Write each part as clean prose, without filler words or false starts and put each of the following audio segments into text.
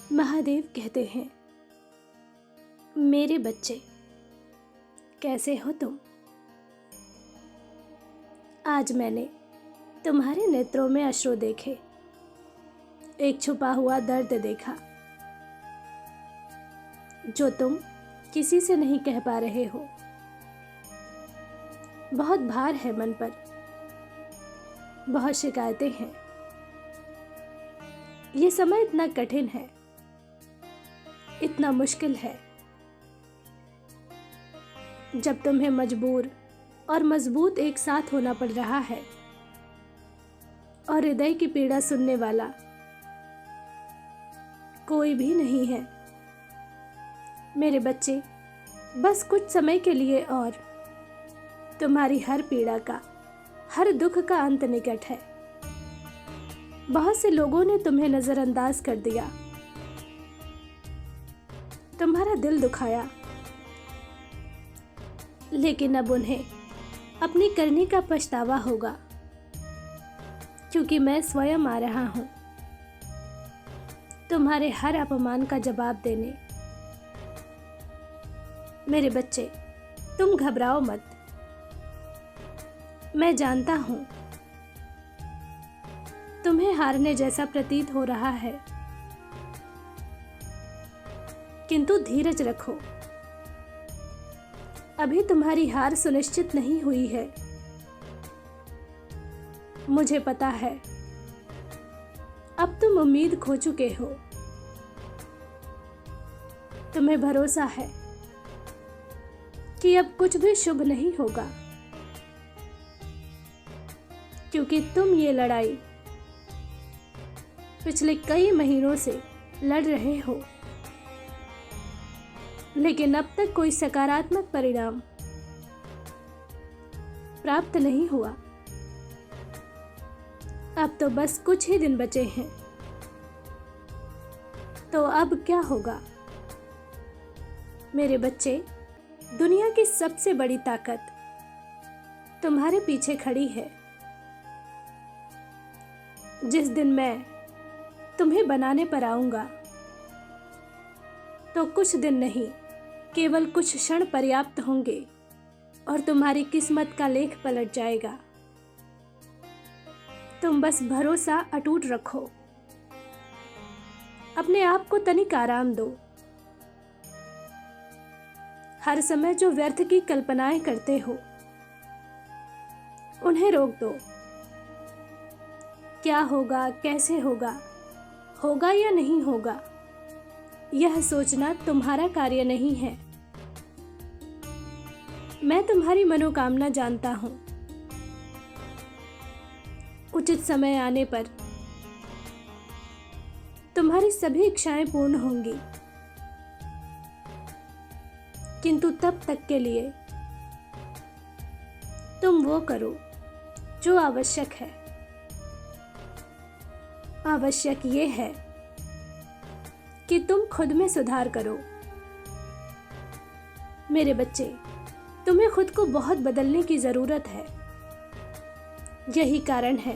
महादेव कहते हैं, मेरे बच्चे कैसे हो तुम। आज मैंने तुम्हारे नेत्रों में अश्रु देखे, एक छुपा हुआ दर्द देखा जो तुम किसी से नहीं कह पा रहे हो। बहुत भार है मन पर, बहुत शिकायतें हैं। ये समय इतना कठिन है, इतना मुश्किल है, जब तुम्हें मजबूर और मजबूत एक साथ होना पड़ रहा है और हृदय की पीड़ा सुनने वाला कोई भी नहीं है। मेरे बच्चे, बस कुछ समय के लिए और तुम्हारी हर पीड़ा का, हर दुख का अंत निकट है। बहुत से लोगों ने तुम्हें नजरअंदाज कर दिया, तुम्हारा दिल दुखाया, लेकिन अब उन्हें अपनी करनी का पछतावा होगा, क्योंकि मैं स्वयं आ रहा हूं तुम्हारे हर अपमान का जवाब देने। मेरे बच्चे, तुम घबराओ मत। मैं जानता हूं तुम्हें हारने जैसा प्रतीत हो रहा है, किंतु धीरज रखो। अभी तुम्हारी हार सुनिश्चित नहीं हुई है। मुझे पता है अब तुम उम्मीद खो चुके हो। तुम्हें भरोसा है कि अब कुछ भी शुभ नहीं होगा, क्योंकि तुम ये लड़ाई पिछले कई महीनों से लड़ रहे हो, लेकिन अब तक कोई सकारात्मक परिणाम प्राप्त नहीं हुआ। अब तो बस कुछ ही दिन बचे हैं, तो अब क्या होगा। मेरे बच्चे, दुनिया की सबसे बड़ी ताकत तुम्हारे पीछे खड़ी है। जिस दिन मैं तुम्हें बनाने पर आऊंगा, तो कुछ दिन नहीं, केवल कुछ क्षण पर्याप्त होंगे और तुम्हारी किस्मत का लेख पलट जाएगा। तुम बस भरोसा अटूट रखो, अपने आप को तनिक आराम दो। हर समय जो व्यर्थ की कल्पनाएं करते हो, उन्हें रोक दो। क्या होगा, कैसे होगा, होगा या नहीं होगा, यह सोचना तुम्हारा कार्य नहीं है। मैं तुम्हारी मनोकामना जानता हूं। उचित समय आने पर तुम्हारी सभी इच्छाएं पूर्ण होंगी, किंतु तब तक के लिए तुम वो करो जो आवश्यक है। आवश्यक ये है कि तुम खुद में सुधार करो। मेरे बच्चे, तुम्हें खुद को बहुत बदलने की जरूरत है। यही कारण है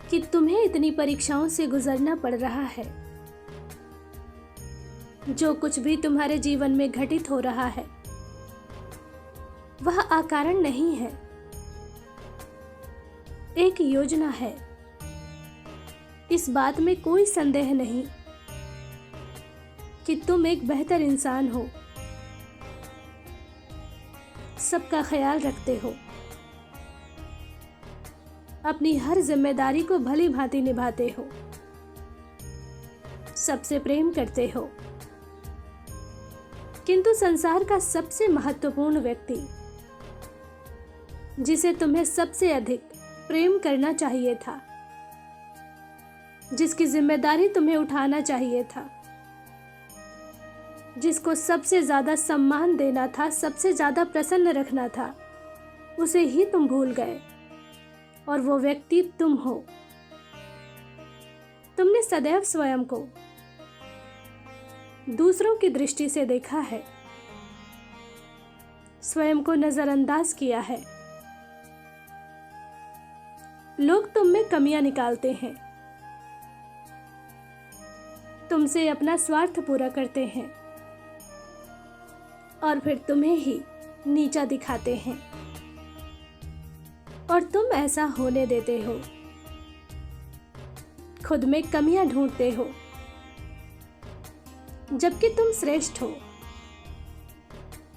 कि तुम्हें इतनी परीक्षाओं से गुजरना पड़ रहा है। जो कुछ भी तुम्हारे जीवन में घटित हो रहा है, वह अकारण नहीं है। एक योजना है, इस बात में कोई संदेह नहीं कि तुम एक बेहतर इंसान हो, सबका ख्याल रखते हो, अपनी हर जिम्मेदारी को भली भांति निभाते हो, सबसे प्रेम करते हो, किंतु संसार का सबसे महत्वपूर्ण व्यक्ति, जिसे तुम्हें सबसे अधिक प्रेम करना चाहिए था, जिसकी जिम्मेदारी तुम्हें उठाना चाहिए था, जिसको सबसे ज्यादा सम्मान देना था, सबसे ज्यादा प्रसन्न रखना था, उसे ही तुम भूल गए। और वो व्यक्ति तुम हो। तुमने सदैव स्वयं को दूसरों की दृष्टि से देखा है, स्वयं को नजरअंदाज किया है। लोग तुम में कमियां निकालते हैं, तुमसे अपना स्वार्थ पूरा करते हैं और फिर तुम्हें ही नीचा दिखाते हैं, और तुम ऐसा होने देते हो। खुद में कमियां ढूंढते हो, जबकि तुम श्रेष्ठ हो,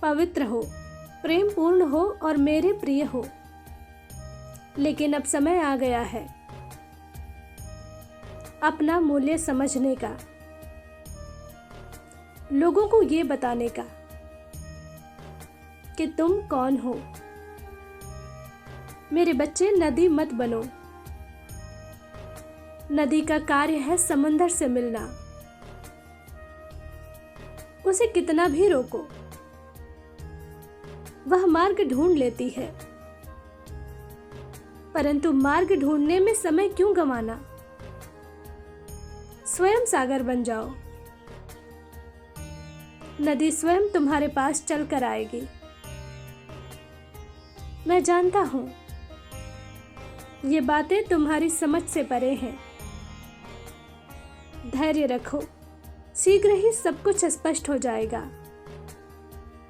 पवित्र हो, प्रेम पूर्ण हो और मेरे प्रिय हो। लेकिन अब समय आ गया है अपना मूल्य समझने का, लोगों को ये बताने का कि तुम कौन हो। मेरे बच्चे, नदी मत बनो। नदी का कार्य है समंदर से मिलना। उसे कितना भी रोको, वह मार्ग ढूंढ लेती है। परंतु मार्ग ढूंढने में समय क्यों गंवाना? स्वयं सागर बन जाओ। नदी स्वयं तुम्हारे पास चल कर आएगी। मैं जानता हूं ये बातें तुम्हारी समझ से परे हैं। धैर्य रखो, शीघ्र ही सब कुछ स्पष्ट हो जाएगा।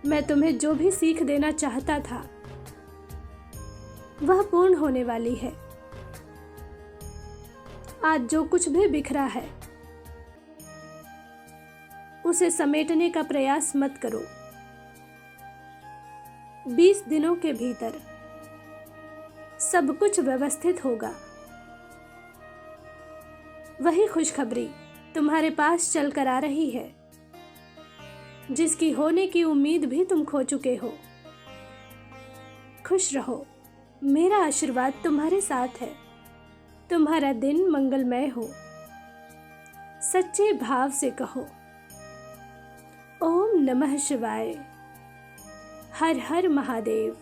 मैं तुम्हें जो भी सीख देना चाहता था वह पूर्ण होने वाली है। आज जो कुछ भी बिखरा है उसे समेटने का प्रयास मत करो। 20 दिनों के भीतर सब कुछ व्यवस्थित होगा। वही खुशखबरी तुम्हारे पास चल कर आ रही है, जिसकी होने की उम्मीद भी तुम खो चुके हो। खुश रहो, मेरा आशीर्वाद तुम्हारे साथ है। तुम्हारा दिन मंगलमय हो। सच्चे भाव से कहो, ओम नमः शिवाय, हर हर महादेव।